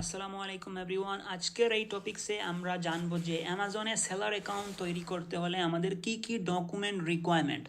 আসসালামু আলাইকুম এভরিওয়ান। আজকের এই টপিকসে আমরা জানবো যে অ্যামাজনে সেলার অ্যাকাউন্ট তৈরি করতে হলে আমাদের কি কি ডকুমেন্ট রিকোয়ারমেন্ট,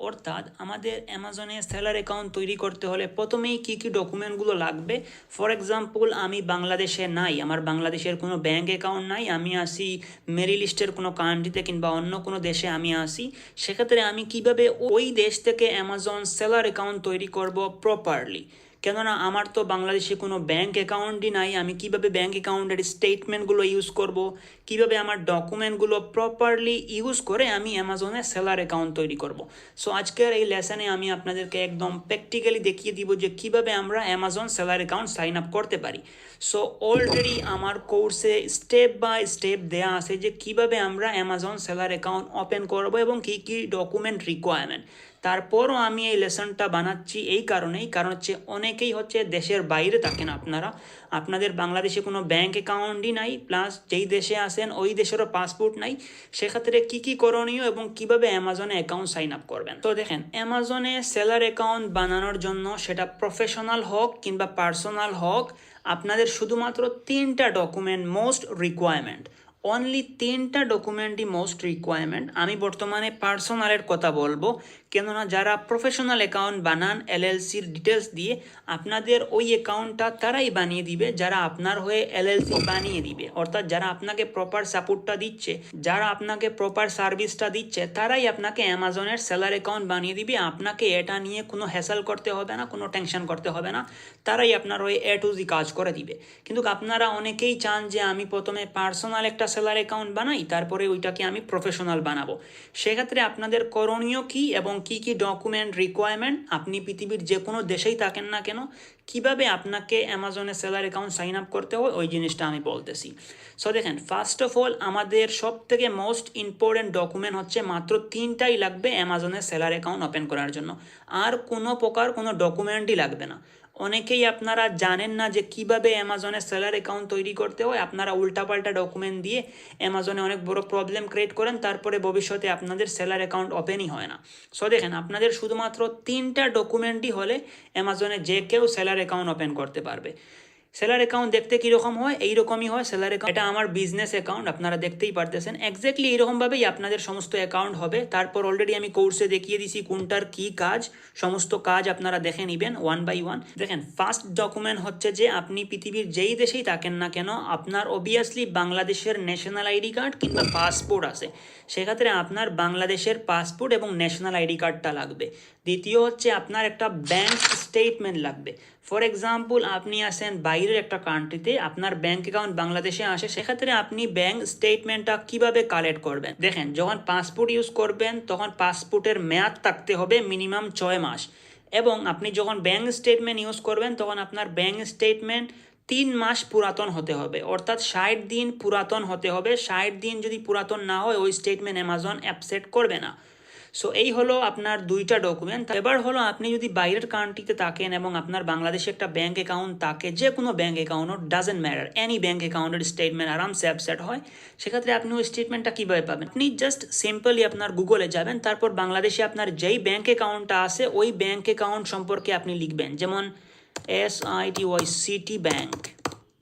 অর্থাৎ আমাদের অ্যামাজনে সেলার অ্যাকাউন্ট তৈরি করতে হলে প্রথমেই কি কি ডকুমেন্টগুলো লাগবে। ফর এক্সাম্পল, আমি বাংলাদেশে নাই, আমার বাংলাদেশের কোনো ব্যাঙ্ক অ্যাকাউন্ট নাই, আমি আসি মেরিল লিস্টের কোনো কান্ট্রিতে কিংবা অন্য কোনো দেশে আমি আসি। সেক্ষেত্রে আমি কিভাবে ওই দেশ থেকে অ্যামাজন সেলার অ্যাকাউন্ট তৈরি করব প্রপারলি, কেননা আমার তো বাংলাদেশে কোনো ব্যাঙ্ক অ্যাকাউন্টই নাই। আমি কিভাবে ব্যাঙ্ক অ্যাকাউন্টের স্টেটমেন্টগুলো ইউজ করব, কিভাবে আমার ডকুমেন্টগুলো প্রপারলি ইউজ করে আমি অ্যামাজনে সেলার অ্যাকাউন্ট তৈরি করব। সো আজকের এই লেসনে আমি আপনাদেরকে একদম প্র্যাকটিক্যালি দেখিয়ে দিব যে কিভাবে আমরা Amazon seller account sign up করতে পারি। সো অলরেডি আমার কোর্সে স্টেপ বাই স্টেপ দেয়া আছে যে কিভাবে আমরা অ্যামাজন সেলার অ্যাকাউন্ট ওপেন করব এবং কী কী ডকুমেন্ট রিকোয়ারমেন্ট। তারপরও আমি এই লেসনটা বানাচ্ছি এই কারণেই, কারণ হচ্ছে অনেকেই হচ্ছে দেশের বাইরে থাকেন আপনারা, আপনাদের বাংলাদেশে কোনো ব্যাঙ্ক অ্যাকাউন্টই নাই, প্লাস যেই দেশে আসেন ওই দেশেরও পাসপোর্ট নাই। সেক্ষেত্রে কী কী করণীয় এবং কিভাবে অ্যামাজনে অ্যাকাউন্ট সাইন আপ করবেন। তো দেখেন, অ্যামাজনে সেলার অ্যাকাউন্ট বানানোর জন্য, সেটা প্রফেশনাল হোক কিংবা পার্সোনাল হোক, আপনাদের শুধুমাত্র তিনটা ডকুমেন্ট মোস্ট রিকোয়ারমেন্ট, অনলি তিনটা ডকুমেন্টই মোস্ট রিকোয়ারমেন্ট। আমি বর্তমানে পার্সোনালের কথা বলবো, কেননা যারা প্রফেশনাল অ্যাকাউন্ট বানান এলএলসির ডিটেলস দিয়ে, আপনাদের ওই অ্যাকাউন্টটা তারাই বানিয়ে দিবে যারা আপনার হয়ে এলএলসি বানিয়ে দিবে, অর্থাৎ যারা আপনাকে প্রপার সাপোর্টটা দিচ্ছে, যারা আপনাকে প্রপার সার্ভিসটা দিচ্ছে, তারাই আপনাকে অ্যামাজনের সেলার অ্যাকাউন্ট বানিয়ে দিবে। আপনাকে এটা নিয়ে কোনো হ্যাসেল করতে হবে না, কোনো টেনশন করতে হবে না, তারাই আপনার হয়ে এ টু জি কাজ করে দিবে। কিন্তু আপনারা অনেকেই চান যে আমি প্রথমে পার্সোনাল একটা সেলার অ্যাকাউন্ট বানাই, তারপরে ওইটাকে আমি প্রফেশনাল বানাবো। সেক্ষেত্রে আপনাদের করণীয় কী এবং কী কী ডকুমেন্ট রিকোয়ারমেন্ট, আপনি পৃথিবীর যে কোনো দেশেই থাকেন না কেন, কিভাবে আপনাকে অ্যামাজনে সেলার অ্যাকাউন্ট সাইন আপ করতে হয়, ওই জিনিসটা আমি বলতেছি। সো দেখেন, ফার্স্ট অফ অল আমাদের সব থেকে মোস্ট ইম্পর্টেন্ট ডকুমেন্ট হচ্ছে মাত্র তিনটাই লাগবে অ্যামাজনে সেলার অ্যাকাউন্ট ওপেন করার জন্য। আর কোনো প্রকার কোনো ডকুমেন্টই লাগবে না। অনেকেই আপনারা জানেন না যে কিভাবে অ্যামাজনে সেলার অ্যাকাউন্ট তৈরি করতে হয়, আপনারা উল্টাপাল্টা ডকুমেন্ট দিয়ে অ্যামাজনে অনেক বড় প্রবলেম ক্রিয়েট করেন, তারপরে ভবিষ্যতে আপনাদের সেলার অ্যাকাউন্ট ওপেনই হয় না। সো দেখেন, আপনাদের শুধুমাত্র তিনটা ডকুমেন্টই হলে অ্যামাজনে যে কেউ সেলার অ্যাকাউন্ট ওপেন করতে পারবে। সেলার অ্যাকাউন্ট দেখতে কীরকম হয়, এইরকমই হয় সেলার অ্যাকাউন্ট। এটা আমার বিজনেস অ্যাকাউন্ট, আপনারা দেখতেই পারতেছেন এক্স্যাক্টলি এইরকমভাবেই আপনাদের সমস্ত অ্যাকাউন্ট হবে। তারপর অলরেডি আমি কোর্সে দেখিয়ে দিছি কোনটার কী কাজ, সমস্ত কাজ আপনারা দেখে নেবেন ওয়ান বাই ওয়ান। দেখেন, ফার্স্ট ডকুমেন্ট হচ্ছে যে আপনি পৃথিবীর যেই দেশেই থাকেন না কেন, আপনার অবভিয়াসলি বাংলাদেশের ন্যাশনাল আইডি কার্ড কিংবা পাসপোর্ট আছে। সেক্ষেত্রে আপনার বাংলাদেশের পাসপোর্ট এবং ন্যাশনাল আইডি কার্ডটা লাগবে। দ্বিতীয় হচ্ছে আপনার একটা ব্যাংক স্টেটমেন্ট লাগবে। ফর এক্সাম্পল, আপনি আসেন বাইরের একটা কান্ট্রিতে, আপনার ব্যাঙ্ক অ্যাকাউন্ট বাংলাদেশে আসে, সেক্ষেত্রে আপনি ব্যাঙ্ক স্টেটমেন্টটা কিভাবে কালেক্ট করবেন। দেখেন, যখন পাসপোর্ট ইউজ করবেন তখন পাসপোর্টের মেয়াদ থাকতে হবে মিনিমাম 6 মাস, এবং আপনি যখন ব্যাঙ্ক স্টেটমেন্ট ইউজ করবেন তখন আপনার ব্যাঙ্ক স্টেটমেন্ট 3 মাস পুরাতন হতে হবে, অর্থাৎ 60 দিন পুরাতন হতে হবে। 60 দিন যদি পুরাতন না হয়, ওই স্টেটমেন্ট অ্যামাজন অ্যাকসেপ্ট করবে না। সো এই হলো আপনার দুইটা ডকুমেন্ট। এবার হলো, আপনি যদি বাইরের কান্ট্রিতে থাকেন এবং আপনার বাংলাদেশে একটা ব্যাঙ্ক অ্যাকাউন্ট থাকে, যে কোনো bank account doesn't matter, any bank অ্যাকাউন্টের স্টেটমেন্ট আরামসে অ্যাপসেট হয়। সেক্ষেত্রে আপনি ওই স্টেটমেন্টটা কীভাবে পাবেন, আপনি জাস্ট সিম্পলি আপনার গুগলে যাবেন, তারপর বাংলাদেশে আপনার যেই ব্যাঙ্ক অ্যাকাউন্টটা আছে ওই ব্যাঙ্ক অ্যাকাউন্ট সম্পর্কে আপনি লিখবেন, যেমন SITY সিটি ব্যাঙ্ক।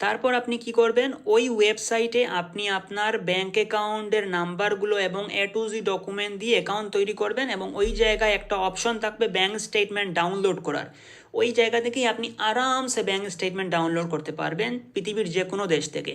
তারপর আপনি কি করবেন, ওই ওয়েবসাইটে আপনি আপনার ব্যাঙ্ক অ্যাকাউন্টের নাম্বারগুলো এবং A to Z ডকুমেন্ট দিয়ে অ্যাকাউন্ট তৈরি করবেন, এবং ওই জায়গায় একটা অপশন থাকবে ব্যাঙ্ক স্টেটমেন্ট ডাউনলোড করার। ওই জায়গা থেকেই আপনি আরামসে ব্যাঙ্ক স্টেটমেন্ট ডাউনলোড করতে পারবেন পৃথিবীর যে কোনো দেশ থেকে।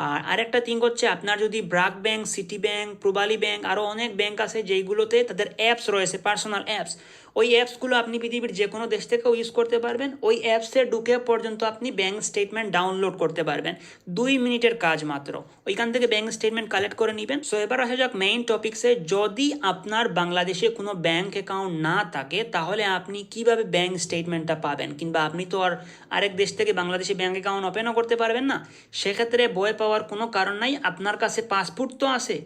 আর আরেকটা থিং হচ্ছে, আপনার যদি BRAC bank, city bank, প্রবালী bank, আরও অনেক ব্যাঙ্ক আছে যেইগুলোতে তাদের অ্যাপস রয়েছে, পার্সোনাল অ্যাপস, ওই অ্যাপসগুলো আপনি পৃথিবীর যে কোনো দেশ থেকেও ইউজ করতে পারবেন। ওই অ্যাপসে ঢুকে পর্যন্ত আপনি ব্যাঙ্ক স্টেটমেন্ট ডাউনলোড করতে পারবেন, 2 মিনিটের কাজ মাত্র। ওইখান থেকে ব্যাঙ্ক স্টেটমেন্ট কালেক্ট করে নেবেন। সো এবার আসা যাক মেইন টপিক্সে। যদি আপনার বাংলাদেশে কোনো ব্যাঙ্ক অ্যাকাউন্ট না থাকে, তাহলে আপনি কিভাবে ব্যাঙ্ক স্টেটমেন্টটা পাবেন, কিংবা আপনি তো আর আরেক দেশ থেকে বাংলাদেশে ব্যাঙ্ক অ্যাকাউন্ট ওপেনও করতে পারবেন না। সেক্ষেত্রে ভয় পাওয়ার কোনো কারণ নাই, আপনার কাছে পাসপোর্ট তো আছে।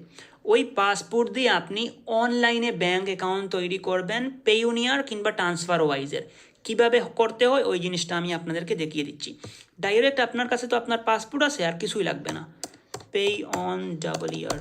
ওই পাসপোর্ট দিয়ে আপনি অনলাইনে ব্যাঙ্ক অ্যাকাউন্ট তৈরি করবেন, পেইওনিয়ার কিংবা ট্রান্সফার ওয়াইজের। কীভাবে করতে হয় ওই জিনিসটা আমি আপনাদেরকে দেখিয়ে দিচ্ছি। ডাইরেক্ট আপনার কাছে তো আপনার পাসপোর্ট আছে, আর কিছুই লাগবে না। পে অন ডাবল ইয়ার,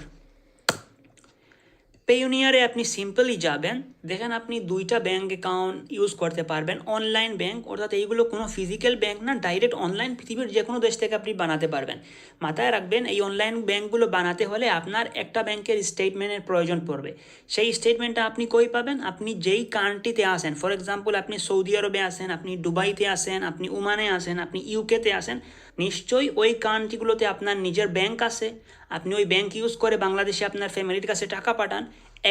পেইওনিয়ারে আপনি সিম্পলি যাবেন, দেখেন আপনি দুইটা ব্যাঙ্ক অ্যাকাউন্ট ইউজ করতে পারবেন। অনলাইন ব্যাঙ্ক, অর্থাৎ এইগুলো কোনো ফিজিক্যাল ব্যাঙ্ক না, ডাইরেক্ট অনলাইন পৃথিবীর যে কোনো দেশ থেকে আপনি বানাতে পারবেন। মাথায় রাখবেন, এই অনলাইন ব্যাঙ্কগুলো বানাতে হলে আপনার একটা ব্যাংকের স্টেটমেন্টের প্রয়োজন পড়বে। সেই স্টেটমেন্টটা আপনি কই পাবেন? আপনি যেই কান্ট্রিতে আসেন, ফর এক্সাম্পল আপনি সৌদি আরবে আসেন, আপনি দুবাইতে আসেন, আপনি ওমানে আসেন, আপনি ইউকেতে আসেন, নিশ্চয়ই ওই কান্ট্রিগুলোতে আপনার নিজের ব্যাংক আছে। আপনি ওই ব্যাংক ইউজ করে বাংলাদেশে আপনার ফ্যামিলির কাছে টাকা পাঠান,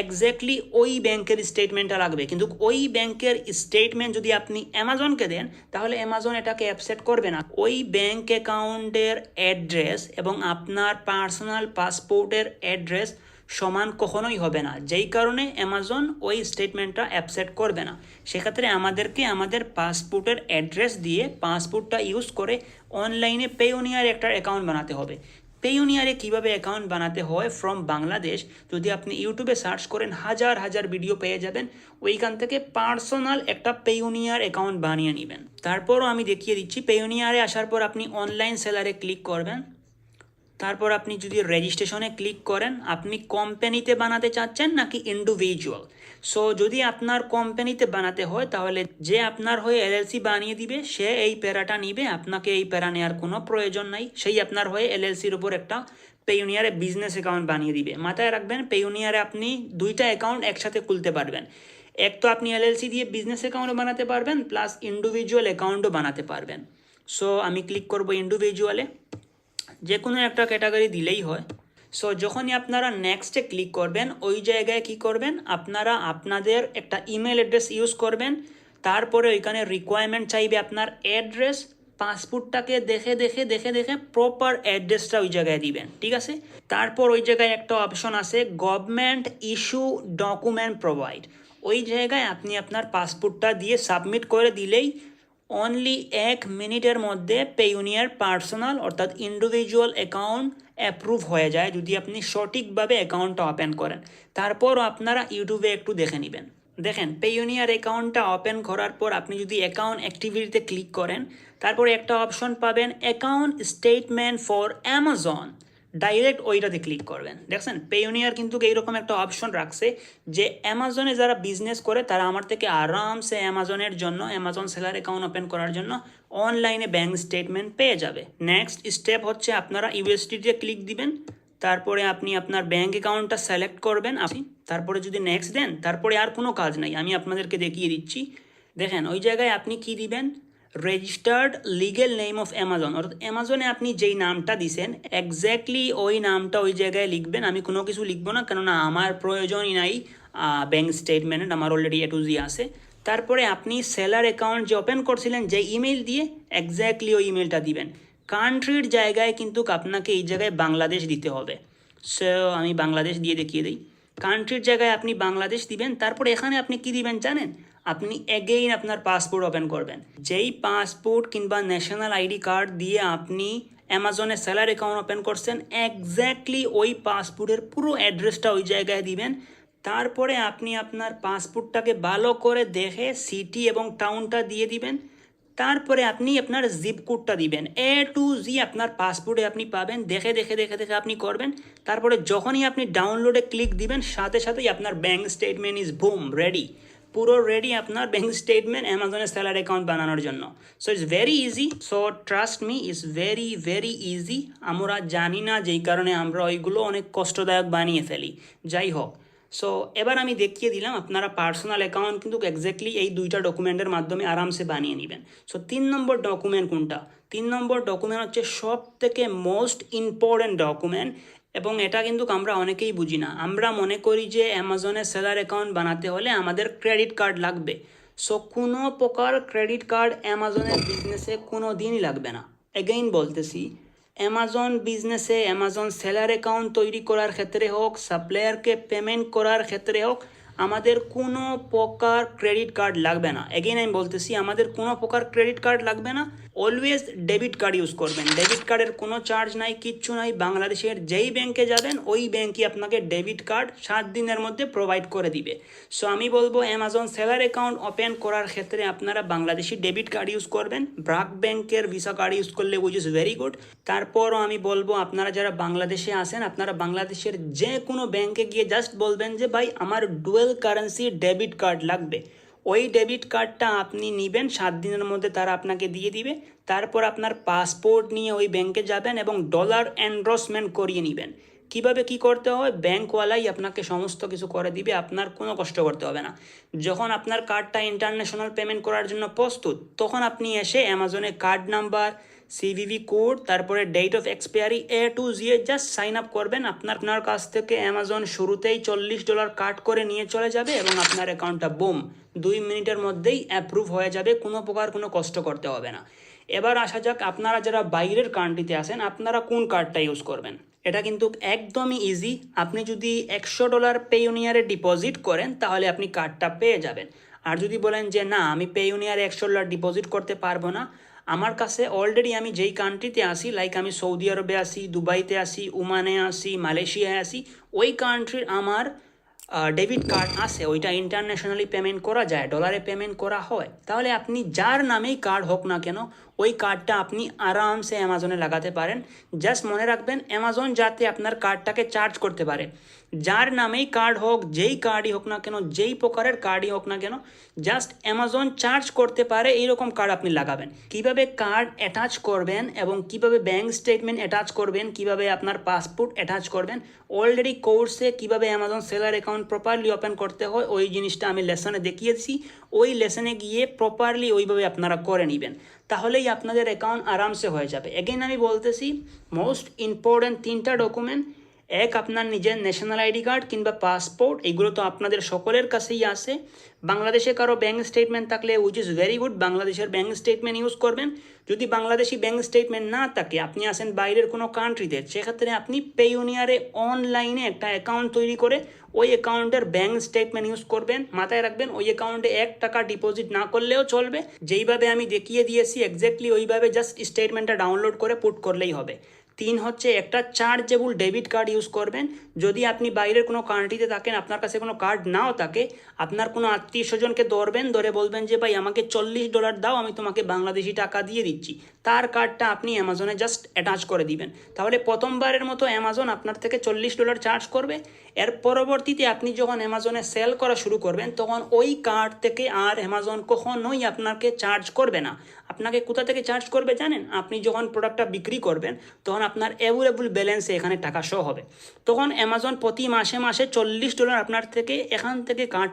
এক্স্যাক্টলি ওই ব্যাংকের স্টেটমেন্টটা লাগবে। কিন্তু ওই ব্যাংকের স্টেটমেন্ট যদি আপনি অ্যামাজনকে দেন, তাহলে অ্যামাজন এটাকে অ্যাকসেপ্ট করবে না। ওই ব্যাংক অ্যাকাউন্টের অ্যাড্রেস এবং আপনার পার্সোনাল পাসপোর্টের অ্যাড্রেস সমান কখনোই হবে না, যেই কারণে অ্যামাজন ওই স্টেটমেন্টটা অ্যাকসেপ্ট করবে না। সেক্ষেত্রে আমাদেরকে আমাদের পাসপোর্টের অ্যাড্রেস দিয়ে পাসপোর্টটা ইউজ করে অনলাইনে পেইওনিয়ার একটা অ্যাকাউন্ট বানাতে হবে। পেইওনিয়ারে কীভাবে অ্যাকাউন্ট বানাতে হয় ফ্রম বাংলাদেশ, যদি আপনি ইউটিউবে সার্চ করেন হাজার হাজার ভিডিও পেয়ে যাবেন। ওইখান থেকে পার্সোনাল একটা পেইওনিয়ার অ্যাকাউন্ট বানিয়ে নেবেন। তারপরও আমি দেখিয়ে দিচ্ছি। পেইওনিয়ারে আসার পর আপনি অনলাইন সেলারে ক্লিক করবেন। তারপর আপনি যদি রেজিস্ট্রেশনে ক্লিক করেন, আপনি কোম্পানিতে বানাতে চাচ্ছেন নাকি ইন্ডিভিজুয়াল। সো যদি আপনার কোম্পানিতে বানাতে হয়, তাহলে যে আপনার হয়ে এলএলসি বানিয়ে দিবে সে এই প্যারাটা নিবে, আপনাকে এই প্যারা নেওয়ার কোনো প্রয়োজন নাই। সেই আপনার হয়ে এলএলসির উপর একটা পেইওনিয়ারে বিজনেস অ্যাকাউন্ট বানিয়ে দিবে। মাথায় রাখবেন, পেইওনিয়ারে আপনি দুইটা অ্যাকাউন্ট একসাথে খুলতে পারবেন। এক তো আপনি এলএলসি দিয়ে বিজনেস অ্যাকাউন্টও বানাতে পারবেন, প্লাস ইন্ডিভিজুয়াল অ্যাকাউন্টও বানাতে পারবেন। সো আমি ক্লিক করব ইন্ডিভিজুয়ালে, যে কোনো একটা ক্যাটাগরি দিলেই হয়। সো যখনই আপনারা নেক্সটে ক্লিক করবেন, ওই জায়গায় কি করবেন, আপনারা আপনাদের একটা ইমেল অ্যাড্রেস ইউজ করবেন। তারপরে ওইখানে রিকোয়ারমেন্ট চাইবে আপনার অ্যাড্রেস, পাসপোর্টটাকে দেখে দেখে দেখে দেখে প্রপার অ্যাড্রেসটা ওই জায়গায় দিবেন, ঠিক আছে। তারপর ওই জায়গায় একটা অপশন আছে গভর্নমেন্ট ইস্যু ডকুমেন্ট প্রোভাইড। ওই জায়গায় আপনি আপনার পাসপোর্টটা দিয়ে সাবমিট করে দিলেই অনলি 1 মিনিটের মধ্যে পেইওনিয়ার পার্সোনাল অর্থাৎ ইন্ডিভিজুয়াল অ্যাকাউন্ট অ্যাপ্রুভ হয়ে যায়, যদি আপনি সঠিকভাবে অ্যাকাউন্টটা ওপেন করেন। তারপরও আপনারা ইউটিউবে একটু দেখে নেবেন। দেখেন, পেইওনিয়ার অ্যাকাউন্টটা ওপেন করার পর আপনি যদি অ্যাকাউন্ট অ্যাক্টিভিটিতে ক্লিক করেন, তারপরে একটা অপশন পাবেন account statement for Amazon. Direct ওইটাতে ক্লিক করবেন। দেখছেন, পেইওনিয়ার কিন্তু এইরকম একটা অপশন রাখছে যে অ্যামাজনে যারা বিজনেস করে তারা আমার থেকে আরামসে অ্যামাজনের জন্য, অ্যামাজন সেলার অ্যাকাউন্ট ওপেন করার জন্য অনলাইনে ব্যাঙ্ক স্টেটমেন্ট পেয়ে যাবে। নেক্সট স্টেপ হচ্ছে আপনারা ইউএসডিতে ক্লিক দিবেন। তারপরে আপনি আপনার ব্যাঙ্ক অ্যাকাউন্টটা সিলেক্ট করবেন। তারপরে যদি নেক্সট দেন, তারপরে আর কোনো কাজ নাই, আমি আপনাদেরকে দেখিয়ে দিচ্ছি। দেখেন, ওই জায়গায় আপনি কি দিবেন, registered legal name of Amazon, অর্থাৎ অ্যামাজনে আপনি যেই নামটা দিছেন এক্স্যাক্টলি ওই নামটা ওই জায়গায় লিখবেন। আমি কোনো কিছু লিখবো না, কেননা আমার প্রয়োজনই নাই ব্যাঙ্ক স্টেটমেন্ট, আমার অলরেডি A to Z আছে। তারপরে আপনি সেলার অ্যাকাউন্ট যে ওপেন করছিলেন যে ইমেল দিয়ে, এক্স্যাক্টলি ওই ইমেলটা দিবেন। কান্ট্রির জায়গায় কিন্তু আপনাকে এই জায়গায় বাংলাদেশ দিতে হবে। সো আমি বাংলাদেশ দিয়ে দেখিয়ে দিই। কান্ট্রির জায়গায় আপনি বাংলাদেশ দিবেন। তারপরে এখানে আপনি কি দিবেন জানেন, আপনি এগেইন আপনার পাসপোর্ট ওপেন করবেন। যেই পাসপোর্ট কিংবা ন্যাশনাল আইডি কার্ড দিয়ে আপনি অ্যামাজনে সেলার অ্যাকাউন্ট ওপেন করছেন, এক্স্যাক্টলি ওই পাসপোর্টের পুরো অ্যাড্রেসটা ওই জায়গায় দিবেন। তারপরে আপনি আপনার পাসপোর্টটাকে ভালো করে দেখে সিটি এবং টাউনটা দিয়ে দিবেন। তারপরে আপনি আপনার জিপ কোডটা দিবেন। A to Z আপনার পাসপোর্টে আপনি পাবেন। দেখে দেখে দেখে দেখে আপনি করবেন। তারপরে যখনই আপনি ডাউনলোডে ক্লিক দিবেন, সাথে সাথেই আপনার bank statement is broom ready. পুরো রেডি আপনার ব্যাঙ্ক স্টেটমেন্ট অ্যামাজনের সেলার অ্যাকাউন্ট বানানোর জন্য। So it's very easy. So trust me, it's very very easy. আমরা জানি না, যেই কারণে আমরা ওইগুলো অনেক কষ্টদায়ক বানিয়ে ফেলি। যাই হোক, সো এবার আমি দেখিয়ে দিলাম আপনারা পার্সোনাল অ্যাকাউন্ট কিন্তু এক্স্যাক্টলি এই দুইটা ডকুমেন্টের মাধ্যমে আরামসে বানিয়ে নেবেন। সো 3 নম্বর ডকুমেন্ট কোনটা? 3 নম্বর ডকুমেন্ট হচ্ছে সব থেকে মোস্ট ইম্পর্টেন্ট ডকুমেন্ট, এবং এটা কিন্তু আমরা অনেকেই বুঝি না। আমরা মনে করি যে অ্যামাজনে সেলার অ্যাকাউন্ট বানাতে হলে আমাদের ক্রেডিট কার্ড লাগবে। সো কোনো প্রকার ক্রেডিট কার্ড অ্যামাজনের বিজনেসে কোনো দিনই লাগবে না। এগেইন বলতেছি, অ্যামাজন বিজনেসে অ্যামাজন সেলার অ্যাকাউন্ট তৈরি করার ক্ষেত্রে হোক, সাপ্লায়ারকে পেমেন্ট করার ক্ষেত্রে হোক, আমাদের কোনো প্রকার ক্রেডিট কার্ড লাগবে না। এগেইন আমি বলতেছি, আমাদের কোনো প্রকার ক্রেডিট কার্ড লাগবে না। অলওয়েজ ডেবিট কার্ড ইউজ করবেন। ডেবিট কার্ডের কোনো চার্জ নাই, কিচ্ছু নাই। বাংলাদেশের যেই ব্যাংকে যাবেন ওই ব্যাংকই আপনাকে ডেবিট কার্ড 7 দিনের মধ্যে প্রোভাইড করে দিবে। সো আমি বলবো অ্যামাজন সেলার অ্যাকাউন্ট ওপেন করার ক্ষেত্রে আপনারা বাংলাদেশি ডেবিট কার্ড ইউজ করবেন। ব্র্যাক ব্যাংকের ভিসা কার্ড ইউজ করলে উইচ ইজ ভেরি গুড। তারপরও আমি বলবো আপনারা যারা বাংলাদেশে আসেন, আপনারা বাংলাদেশের যে কোনো ব্যাংকে গিয়ে জাস্ট বলবেন যে ভাই আমার ডুয়েল কারেন্সি ডেবিট কার্ড লাগবে। ওই ডেবিট কার্ডটা আপনি নেবেন, 7 দিনের মধ্যে তারা আপনাকে দিয়ে দিবে। তারপর আপনার পাসপোর্ট নিয়ে ওই ব্যাংকে যাবেন এবং ডলার এনরোসমেন্ট করিয়ে নেবেন। কিভাবে কি করতে হয়, ব্যাংকওয়ালাই আপনাকে সমস্ত কিছু করে দিবে, আপনার কোনো কষ্ট করতে হবে না। যখন আপনার কার্ডটা ইন্টারন্যাশনাল পেমেন্ট করার জন্য প্রস্তুত, তখন আপনি এসে অ্যামাজনে কার্ড নাম্বার, সিভিভি কোড, তারপরে date of expiry A to Z just sign up করবেন। আপনার কাছ থেকে অ্যামাজন শুরুতেই $40 কাট করে নিয়ে চলে যাবে এবং আপনার অ্যাকাউন্টটা বুম 2 মিনিটের মধ্যেই অ্যাপ্রুভ হয়ে যাবে, কোনো প্রকার কোনো কষ্ট করতে হবে না। এবার আসা যাক, আপনারা যারা বাইরের কান্ট্রিতে আছেন আপনারা কোন কার্ডটা ইউজ করবেন। এটা কিন্তু একদমই ইজি। আপনি যদি $100 পেইওনিয়ারে ডিপোজিট করেন তাহলে আপনি কার্ডটা পেয়ে যাবেন। আর যদি বলেন যে না আমি পেইওনিয়ারে $100 ডিপোজিট করতে পারবো না, আমার কাছে অলরেডি আমি যেই কান্ট্রিতে আসি, লাইক আমি সৌদি আরবে আসি, দুবাইতে আসি, ওমানে আসি, মালয়েশিয়ায় আসি, ওই কান্ট্রির আমার ডেবিট কার্ড আছে, ওইটা ইন্টারন্যাশনালি পেমেন্ট করা যায়, ডলারে পেমেন্ট করা হয়। তাহলে আপনি যার নামেই কার্ড হোক না কেন ওই কার্ডটা আপনি আরামসে অ্যামাজনে লাগাতে পারেন। জাস্ট মনে রাখবেন অ্যামাজন যাতে আপনার কার্ডটাকে চার্জ করতে পারে। যার নামেই কার্ড হোক, যেই কার্ডই হোক না কেন, যেই প্রকারের কার্ডই হোক না কেন, জাস্ট অ্যামাজন চার্জ করতে পারে এইরকম কার্ড আপনি লাগাবেন। কিভাবে কার্ড অ্যাটাচ করবেন এবং কিভাবে ব্যাঙ্ক স্টেটমেন্ট অ্যাটাচ করবেন, কিভাবে আপনার পাসপোর্ট অ্যাটাচ করবেন, অলরেডি কোর্সে কিভাবে Amazon seller account properly open করতে হয় ওই জিনিসটা আমি লেসনে দেখিয়েছি। ওই লেসনে গিয়ে প্রপারলি ওইভাবে আপনারা করে নেবেন, তাহলেই আপনাদের অ্যাকাউন্ট আরামসে হয়ে যাবে। এগেইন আমি বলতেছি, মোস্ট ইম্পর্ট্যান্ট 3টা ডকুমেন্ট, এক আপনার নিজের ন্যাশনাল আইডি কার্ড কিংবা পাসপোর্ট, এগুলো তো আপনাদের সকলের কাছেই আছে। বাংলাদেশে কারো ব্যাঙ্ক স্টেটমেন্ট থাকলে উইচ ইজ ভেরি গুড, বাংলাদেশের ব্যাঙ্ক স্টেটমেন্ট ইউজ করবেন। যদি বাংলাদেশি ব্যাঙ্ক স্টেটমেন্ট না থাকে, আপনি আসেন বাইরের কোনো কান্ট্রিতে, সেক্ষেত্রে আপনি পেইওনিয়ারে অনলাইনে একটা অ্যাকাউন্ট তৈরি করে ওই অ্যাকাউন্টের ব্যাঙ্ক স্টেটমেন্ট ইউজ করবেন। মাথায় রাখবেন ওই অ্যাকাউন্টে $1 ডিপোজিট না করলেও চলবে, যেইভাবে আমি দেখিয়ে দিয়েছি এক্স্যাক্টলি ওইভাবে জাস্ট স্টেটমেন্টটা ডাউনলোড করে পুট করলেই হবে। 3 হচ্ছে একটা চার্জেবল ডেবিট কার্ড ইউজ করবেন। যদি আপনি বাইরের কোনো কান্ট্রিতে থাকেন, আপনার কাছে কোনো কার্ড নাও থাকে, আপনার কোনো আত্মীয় স্বজনকে ধরে বলবেন যে ভাই আমাকে $40 দাও, আমি তোমাকে বাংলাদেশি টাকা দিয়ে দিচ্ছি। তার কার্ডটা আপনি অ্যামাজনে জাস্ট অ্যাটাচ করে দিবেন। তাহলে প্রথমবারের মতো অ্যামাজন আপনার থেকে $40 চার্জ করবে। এর পরবর্তীতে আপনি যখন অ্যামাজনে সেল করা শুরু করবেন, তখন ওই কার্ড থেকে আর অ্যামাজন কখনোই আপনাকে চার্জ করবে না। আপনাকে কোথা থেকে চার্জ করবে জানেন? আপনি যখন প্রোডাক্টটা বিক্রি করবেন তখন আপনার অ্যাভেলেবল ব্যালেন্সে এখানে টাকা শো হবে। তখন অ্যামাজন প্রতি মাসে মাসে $40 আপনার থেকে এখান থেকে কাট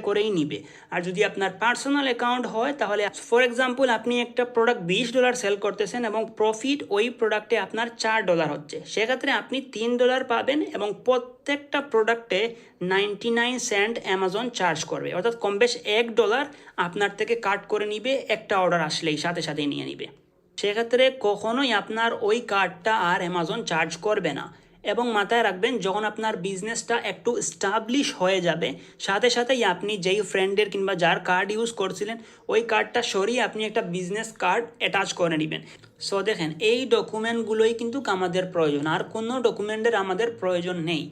করেই নিবে। আর যদি আপনার পার্সোনাল অ্যাকাউন্ট হয়, তাহলে ফর এক্সাম্পল আপনি একটা প্রোডাক্ট $20 সেল করতেছেন এবং প্রফিট ওই প্রোডাক্টে আপনার $4 হচ্ছে, সেক্ষেত্রে আপনি $3 পাবেন এবং প্রত্যেকটা প্রোডাক্টে 99 সেন্ট অ্যামাজন চার্জ করবে। অর্থাৎ কম বেশ $1 আপনার থেকে কাট করে নিবে, একটা অর্ডার আসলেই সাথে নিয়ে নিবে। সেক্ষেত্রে কখনোই আপনার ওই কার্ডটা আর অ্যামাজন চার্জ করবে না। এবং মাথায় রাখবেন, যখন আপনার বিজনেসটা একটু স্টাবলিশ হয়ে যাবে, সাথেই আপনি যেই ফ্রেন্ডের কিংবা যার কার্ড ইউজ করছিলেন ওই কার্ডটা সরিয়ে আপনি একটা বিজনেস কার্ড অ্যাটাচ করে নেবেন। সো দেখেন, এই ডকুমেন্টগুলোই কিন্তু আমাদের প্রয়োজন, আর কোনো ডকুমেন্টের আমাদের প্রয়োজন নেই।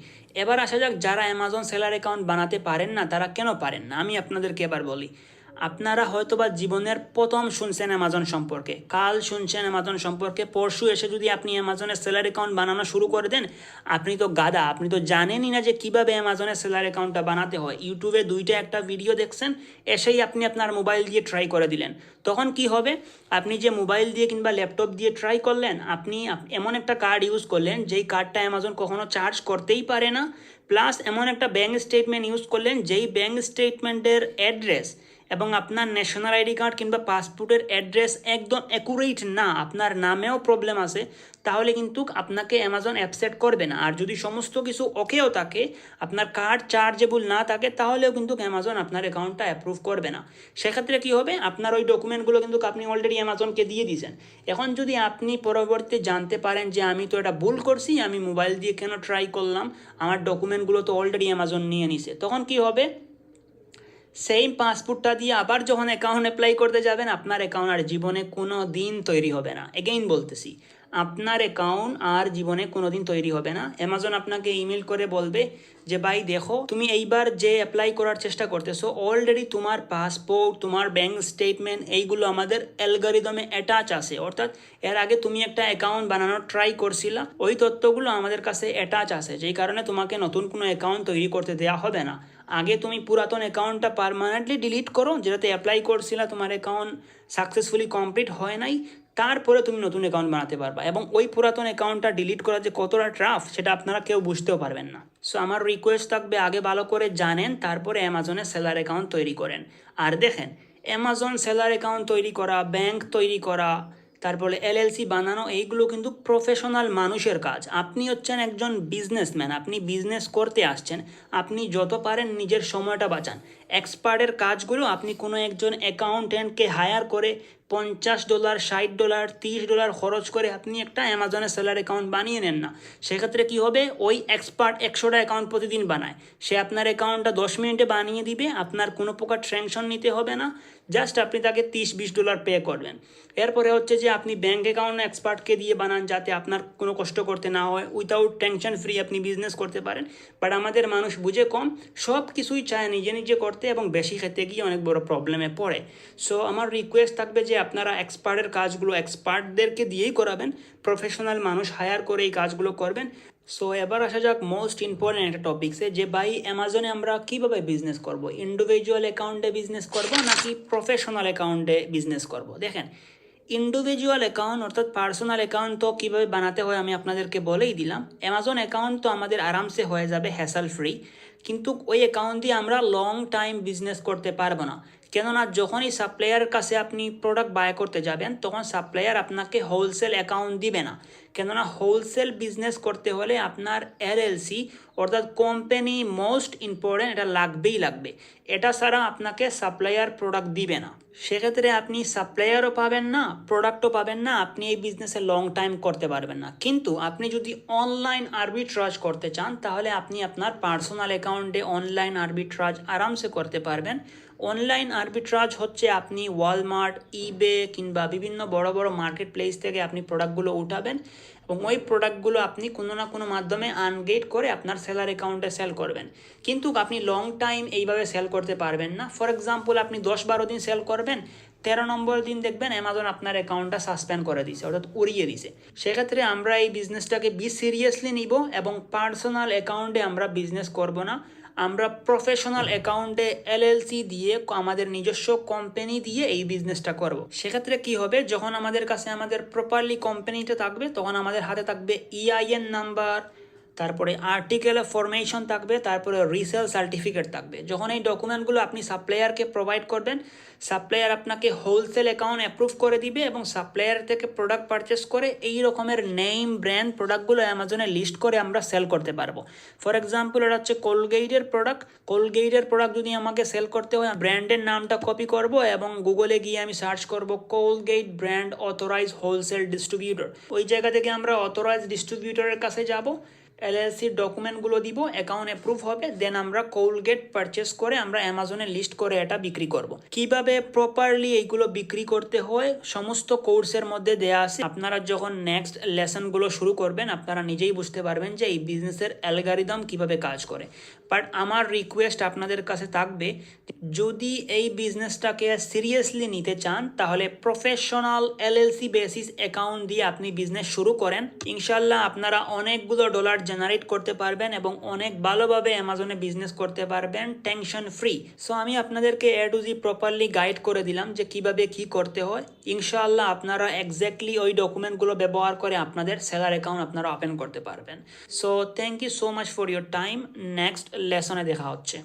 এবার আসা যাক, যারা অ্যামাজন সেলার অ্যাকাউন্ট বানাতে পারেন না তারা কেন পারেন না, আমি আপনাদেরকে এবার বলি। আপনারা হয়তোবা জীবনের প্রথম শুনছেন অ্যামাজন সম্পর্কে, কাল শুনছেন অ্যামাজন সম্পর্কে, পরশু এসে যদি আপনি অ্যামাজনের সেলার অ্যাকাউন্ট বানানো শুরু করে দেন, আপনি তো গাধা, আপনি তো জানেনই না যে কীভাবে অ্যামাজনের সেলার অ্যাকাউন্টটা বানাতে হয়। ইউটিউবে 2টা একটা ভিডিও দেখছেন, এসেই আপনি আপনার মোবাইল দিয়ে ট্রাই করে দিলেন। তখন কি হবে? আপনি যে মোবাইল দিয়ে কিংবা ল্যাপটপ দিয়ে ট্রাই করলেন, আপনি এমন একটা কার্ড ইউজ করলেন যেই কার্ডটা অ্যামাজন কখনো চার্জ করতেই পারে না, প্লাস এমন একটা ব্যাঙ্ক স্টেটমেন্ট ইউজ করলেন যেই ব্যাঙ্ক স্টেটমেন্টের অ্যাড্রেস এবং আপনার ন্যাশনাল আইডি কার্ড কিংবা পাসপোর্টের অ্যাড্রেস একদম অ্যাকুরেট না, আপনার নামেও প্রবলেম আছে, তাহলে কিন্তু আপনাকে অ্যামাজন অ্যাকসেপ্ট করবে না। আর যদি সমস্ত কিছু ওকেও থাকে, আপনার কার্ড চার্জেবল না থাকে, তাহলেও কিন্তু অ্যামাজন আপনার অ্যাকাউন্টটা অ্যাপ্রুভ করবে না। সেক্ষেত্রে কী হবে, আপনার ওই ডকুমেন্টগুলো কিন্তু আপনি অলরেডি অ্যামাজনকে দিয়ে দিয়েছেন। এখন যদি আপনি পরবর্তীতে জানতে পারেন যে আমি তো এটা ভুল করছি, আমি মোবাইল দিয়ে কেন ট্রাই করলাম, আমার ডকুমেন্টগুলো তো অলরেডি অ্যামাজন নিয়ে নিছে, তখন কি হবে, সেম পাসপোর্টটা দিয়ে আবার যখন অ্যাকাউন্ট অ্যাপ্লাই করতে যাবেন, আপনার অ্যাকাউন্ট আর জীবনে কোনো দিন তৈরি হবে না। এগেইন বলতেছি, আপনার অ্যাকাউন্ট আর জীবনে কোনো দিন তৈরি হবে না। অ্যামাজন আপনাকে ইমেল করে বলবে যে ভাই দেখো, তুমি এইবার যে অ্যাপ্লাই করার চেষ্টা করতেছো, অলরেডি তোমার পাসপোর্ট, তোমার ব্যাঙ্ক স্টেটমেন্ট এইগুলো আমাদের অ্যালগরিদমে অ্যাটাচ আছে, অর্থাৎ এর আগে তুমি একটা অ্যাকাউন্ট বানানোর ট্রাই করছিলা, ওই তথ্যগুলো আমাদের কাছে অ্যাটাচ আছে, যেই কারণে তোমাকে নতুন কোনো অ্যাকাউন্ট তৈরি করতে দেওয়া হবে না। আগে তুমি পুরাতন অ্যাকাউন্টটা পার্মানেন্টলি ডিলিট করো, যেটাতে অ্যাপ্লাই করছিলা, তোমার অ্যাকাউন্ট সাকসেসফুলি কমপ্লিট হয় নাই, তারপরে তুমি নতুন অ্যাকাউন্ট বানাতে পারবা। এবং ওই পুরাতন অ্যাকাউন্টটা ডিলিট করা যে কতটা টাফ, সেটা আপনারা কেউ বুঝতেও পারবেন না। সো আমার রিকোয়েস্ট থাকবে, আগে ভালো করে জানেন, তারপরে অ্যামাজনে সেলার অ্যাকাউন্ট তৈরি করেন। আর দেখেন, অ্যামাজন সেলার অ্যাকাউন্ট তৈরি করা, ব্যাংক তৈরি করা, তারপরে এলএলসি বানানো, এইগুলো কিন্তু প্রফেশনাল মানুষের কাজ। আপনি হচ্ছেন একজন বিজনেসম্যান, আপনি বিজনেস করতে আসছেন, আপনি যত পারেন নিজের সময়টা বাঁচান। এক্সপার্টের কাজগুলো আপনি কোনো একজন অ্যাকাউন্টেন্টকে হায়ার করে $50, $60, $30 খরচ করে আপনি একটা অ্যামাজনে সেলার অ্যাকাউন্ট বানিয়ে নেন না। সেক্ষেত্রে কি হবে, ওই এক্সপার্ট 100টা অ্যাকাউন্ট প্রতিদিন বানায়, সে আপনার অ্যাকাউন্টটা 10 মিনিটে বানিয়ে দিবে, আপনার কোনো প্রকার টেনশন নিতে হবে না, জাস্ট আপনি তাকে $30-20 পে করবেন। এরপরে হচ্ছে যে আপনি ব্যাঙ্ক অ্যাকাউন্ট এক্সপার্টকে দিয়ে বানান, যাতে আপনার কোনো কষ্ট করতে না হয়, উইথাউট টেনশন ফ্রি আপনি বিজনেস করতে পারেন। বাট আমাদের মানুষ বুঝে কম, সব কিছুই চায় নিজে নিজে করতে, এবং বেশি খেতে গিয়ে অনেক বড় প্রবলেমে পড়ে। সো আমার রিকোয়েস্ট থাকবে যে আপনারা এক্সপার্টের কাজগুলো এক্সপার্টদেরকে দিয়েই করাবেন, প্রফেশনাল মানুষ হায়ার করে এই কাজগুলো করবেন। সো এবার আসা যাক মোস্ট ইম্পর্টেন্ট একটা টপিকসে, যে ভাই অ্যামাজনে আমরা কীভাবে বিজনেস করব, ইন্ডিভিজুয়াল অ্যাকাউন্টে বিজনেস করব নাকি প্রফেশনাল অ্যাকাউন্টে বিজনেস করব। দেখেন, ইন্ডিভিজুয়াল অ্যাকাউন্ট অর্থাৎ পার্সোনাল অ্যাকাউন্ট তো কীভাবে বানাতে হয় আমি আপনাদেরকে বলেই দিলাম। অ্যামাজন অ্যাকাউন্ট তো আমাদের আরামসে হয়ে যাবে হ্যাসেল ফ্রি, কিন্তু ওই অ্যাকাউন্ট দিয়ে আমরা লং টাইম বিজনেস করতে পারবো না। কেননা যখনই সাপ্লায়ারের কাছে আপনি প্রোডাক্ট বাই করতে যাবেন, তখন সাপ্লায়ার আপনাকে হোলসেল অ্যাকাউন্ট দিবে না। কেননা হোলসেল বিজনেস করতে হলে আপনার এলএলসি অর্থাৎ কোম্পানি মোস্ট ইম্পর্টেন্ট, এটা লাগবেই লাগবে। এটা ছাড়া আপনাকে সাপ্লায়ার প্রোডাক্ট দিবে না। সেক্ষেত্রে আপনি সাপ্লায়ারও পাবেন না, প্রোডাক্টও পাবেন না, আপনি এই বিজনেসে লং টাইম করতে পারবেন না। কিন্তু আপনি যদি অনলাইন আরবিট্রাজ করতে চান, তাহলে আপনি আপনার পার্সোনাল অ্যাকাউন্টে অনলাইন আরবিট্রাজ আরামসে করতে পারবেন। অনলাইন আরবিট্রাজ হচ্ছে আপনি ওয়ালমার্ট, ইবে কিংবা বিভিন্ন বড় বড় মার্কেট প্লেস থেকে আপনি প্রোডাক্টগুলো উঠাবেন, এবং ওই প্রোডাক্টগুলো আপনি কোনো না কোনো মাধ্যমে আনগেট করে আপনার সেলার অ্যাকাউন্টে সেল করবেন। কিন্তু আপনি লং টাইম এইভাবে সেল করতে পারবেন না। ফর এক্সাম্পল, আপনি 10-12 দিন সেল করবেন, 13 নম্বর দিন দেখবেন অ্যামাজন আপনার অ্যাকাউন্টটা সাসপেন্ড করে দিয়েছে, অর্থাৎ উড়িয়ে দিছে। সেক্ষেত্রে আমরা এই বিজনেসটাকে সিরিয়াসলি নিব, এবং পার্সোনাল অ্যাকাউন্টে আমরা বিজনেস করব না, আমরা প্রফেশনাল অ্যাকাউন্টে এলএলসি দিয়ে আমাদের নিজস্ব কোম্পানি দিয়ে এই বিজনেসটা করব। সেক্ষেত্রে কি হবে, যখন আমাদের কাছে আমাদের প্রপারলি কোম্পানিটা থাকবে, তখন আমাদের হাতে থাকবে ইআইএন নাম্বার, তারপরে আর্টিকেল অফ ফরমেশন থাকবে, তারপরে রিসেল সার্টিফিকেট থাকবে। যখন এই ডকুমেন্টগুলো আপনি সাপ্লায়ারকে প্রোভাইড করবেন, সাপ্লায়ার আপনাকে হোলসেল অ্যাকাউন্ট অ্যাপ্রুভ করে দিবে, এবং সাপ্লায়ার থেকে প্রোডাক্ট পারচেস করে এই রকমের নেম ব্র্যান্ড প্রোডাক্টগুলো অ্যামাজনে লিস্ট করে আমরা সেল করতে পারবো। ফর এক্সাম্পল, এটা হচ্ছে কোলগেটের প্রোডাক্ট। কোলগেটের প্রোডাক্ট যদি আমাকে সেল করতে হয়, ব্র্যান্ডের নামটা কপি করব এবং গুগলে গিয়ে আমি সার্চ করব Colgate brand authorise wholesale distributor. ওই জায়গা থেকে আমরা অথরাইজ ডিস্ট্রিবিউটরের কাছে যাব, এলএলসির ডকুমেন্টগুলো দিব, অ্যাকাউন্ট অ্যাপ্রুভ হবে, দেন আমরা কোলগেট পারচেস করে আমরা অ্যামাজনে লিস্ট করে এটা বিক্রি করব। কিভাবে প্রপারলি এইগুলো বিক্রি করতে হয় সমস্ত কোর্সের মধ্যে দেয়া আছে। আপনারা যখন নেক্সট লেসনগুলো শুরু করবেন, আপনারা নিজেই বুঝতে পারবেন যে এই বিজনেসের অ্যালগরিদম কিভাবে কাজ করে। বাট আমার রিকোয়েস্ট আপনাদের কাছে থাকবে, যদি এই বিজনেসটাকে সিরিয়াসলি নিতে চান, তাহলে প্রফেশনাল এলএলসি বেসিস অ্যাকাউন্ট দিয়ে আপনি বিজনেস শুরু করেন। ইনশাল্লাহ আপনারা অনেকগুলো ডলার জেনারেট করতে পারবেন এবং অনেক ভালোভাবে অ্যামাজনে বিজনেস করতে পারবেন টেনশন ফ্রি। সো আমি আপনাদেরকে এ টু জি প্রপারলি গাইড করে দিলাম যে কিভাবে কি করতে হয়। ইনশাআল্লাহ আপনারা এক্স্যাক্টলি ওই ডকুমেন্টগুলো ব্যবহার করে আপনাদের সেলার অ্যাকাউন্ট আপনারা ওপেন করতে পারবেন। So thank you so much for your time. Next লেসনে দেখা হচ্ছে।